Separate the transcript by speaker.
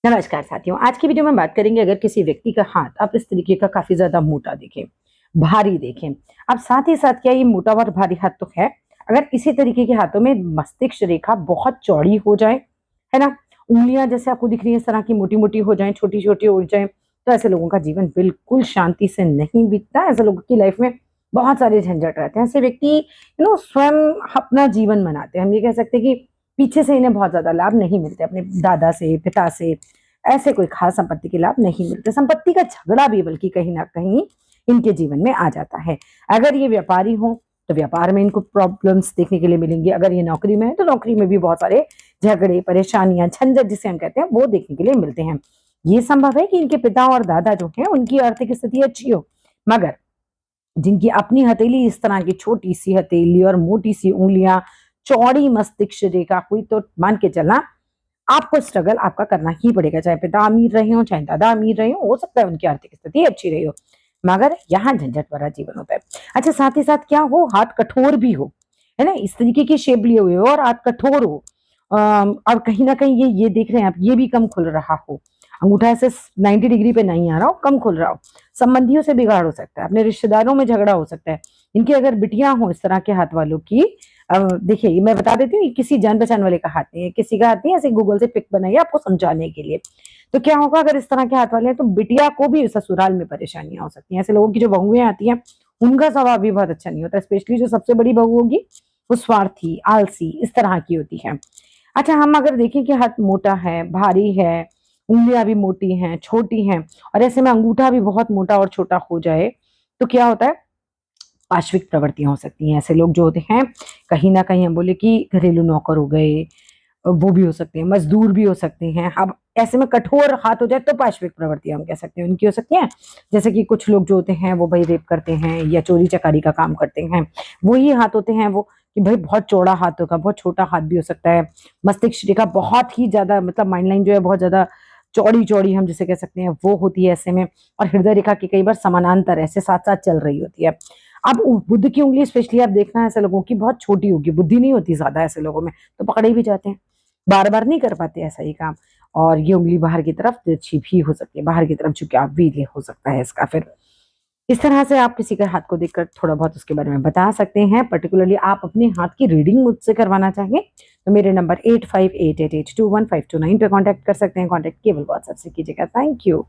Speaker 1: नमस्कार साथियों, आज की वीडियो में बात करेंगे अगर किसी व्यक्ति का हाथ आप इस तरीके का काफ़ी ज़्यादा मोटा देखें, भारी देखें। अब साथ ही साथ क्या ये मोटा और भारी हाथ तो है, अगर इसी तरीके के हाथों में मस्तिष्क रेखा बहुत चौड़ी हो जाए, है ना? उँगलियाँ जैसे आपको दिख रही हैं इस तरह की मोटी-मोटी हो जाएँ, छोटी-छोटी हो जाएँ, तो ऐसे लोगों का जीवन बिल्कुल शांति से नहीं बीतता। ऐसे लोगों की लाइफ में बहुत सारे झंझट रहते हैं। ऐसे व्यक्ति स्वयं अपना जीवन बनाते हैं। हम ये कह सकते हैं कि पीछे से इन्हें बहुत ज़्यादा लाभ नहीं मिलते, अपने दादा से, पिता से, ऐसे कोई खास संपत्ति के लाभ नहीं मिलते। संपत्ति का झगड़ा भी बल्कि कहीं न कहीं इनके जीवन में आ जाता है। अगर ये व्यापारी हों, तो व्यापार में इनको प्रॉब्लम्स देखने के लिए मिलेंगी। अगर ये नौकरी में है, तो नौकरी में भी बहुत सारे झगड़े, परेशानियाँ, झंझट जिसे हम कहते हैं, वो देखने के लिए मिलते हैं। ये संभव है कि इनके पिता और दादा जो हैं, उनकी आर्थिक स्थिति अच्छी हो, मगर जिनकी अपनी हथेली इस तरह की छोटी-सी हथेली और मोटी-सी उँगलियाँ, चौड़ी मस्तिष्क रेखा हुई, तो मान के चलना आपको स्ट्रगल आपका करना ही पड़ेगा, चाहे पिता अमीर रहे हों, चाहे दादा अमीर रहे हों, हो सकता है उनकी आर्थिक स्थिति अच्छी रही हो, मगर यहाँ झंझट भरा जीवन होता है। अच्छा, साथ ही साथ क्या हो, हाथ कठोर भी हो, है ना? इस तरीके की शेप लिए हुए हो और हाथ कठोर हो, और कहीं न कहीं ये देख रहे हैं आप, ये भी कम खुल रहा हो, अंगूठा ऐसे 90 डिग्री पे नहीं आ रहा हो, कम खुल रहा हो, संबंधियों से बिगाड़ हो सकता है, अपने रिश्तेदारों में झगड़ा हो सकता है। इनकी अगर बिटियाँ हों इस तरह के हाथ वालों की, देखिए ये मैं बता देती हूँ, ये किसी जान-पहचान वाले का हाथ नहीं है, किसी का हाथ नहीं है, ऐसे गूगल से पिक बनाई है आपको समझाने के लिए। तो क्या होगा अगर इस तरह के हाथ वाले हैं, तो बिटिया को भी ससुराल में परेशानियाँ हो सकती हैं। ऐसे लोगों की जो बहुएँ आती हैं, उनका स्वभाव भी बहुत अच्छा नहीं होता, स्पेशली जो सबसे बड़ी बहू होगी, वो स्वार्थी, आलसी इस तरह की होती है। अच्छा, हम अगर देखें कि हाथ मोटा है, भारी है, उँगलियाँ भी मोटी हैं, छोटी हैं और ऐसे में अंगूठा भी बहुत मोटा और छोटा हो जाए, तो क्या होता है, पाश्विक प्रवृत्तियाँ हो सकती हैं। ऐसे लोग जो होते हैं, कहीं न कहीं हम बोले कि घरेलू नौकर हो गए, वो भी हो सकते हैं, मज़दूर भी हो सकते हैं। अब ऐसे में कठोर हाथ हो जाए तो पाश्विक प्रवृत्तियाँ हम कह सकते हैं, उनकी हो सकती हैं। जैसे कि कुछ लोग जो होते हैं वो भई रेप करते हैं या चोरी-चकारी का काम करते हैं। वही हाथ होते हैं वो कि भई बहुत चौड़ा हाथ होगा, बहुत छोटा हाथ भी हो सकता है। मस्तिष्क रेखा बहुत ही ज़्यादा, मतलब माइंड लाइन जो है बहुत ज़्यादा चौड़ी-चौड़ी हम जिसे कह सकते हैं, वो होती है ऐसे में, और हृदय रेखा की कई बार समानांतर ऐसे साथ-साथ चल रही होती है। अब बुध की उँगली स्पेशली आप देखना ऐसे लोगों की बहुत छोटी होगी, बुद्धि नहीं होती ज़्यादा ऐसे लोगों में, तो पकड़े भी जाते हैं। बार-बार नहीं कर पाते ऐसा ही काम, और ये उँगली बाहर की तरफ तिरछी भी हो सकती है, बाहर की तरफ झुकाव भी ये हो सकता है इसका फिर। इस तरह से आप किसी के हाथ को देखकर थोड़ा बहुत उसके बारे में बता सकते हैं। पर्टिकुलरली आप अपने हाथ की रीडिंग मुझसे करवाना चाहें, तो मेरे नंबर 8588821529 पे कॉन्टैक्ट कर सकते हैं। कॉन्टैक्ट केवल व्हाट्सएप से कीजिएगा। Thank you.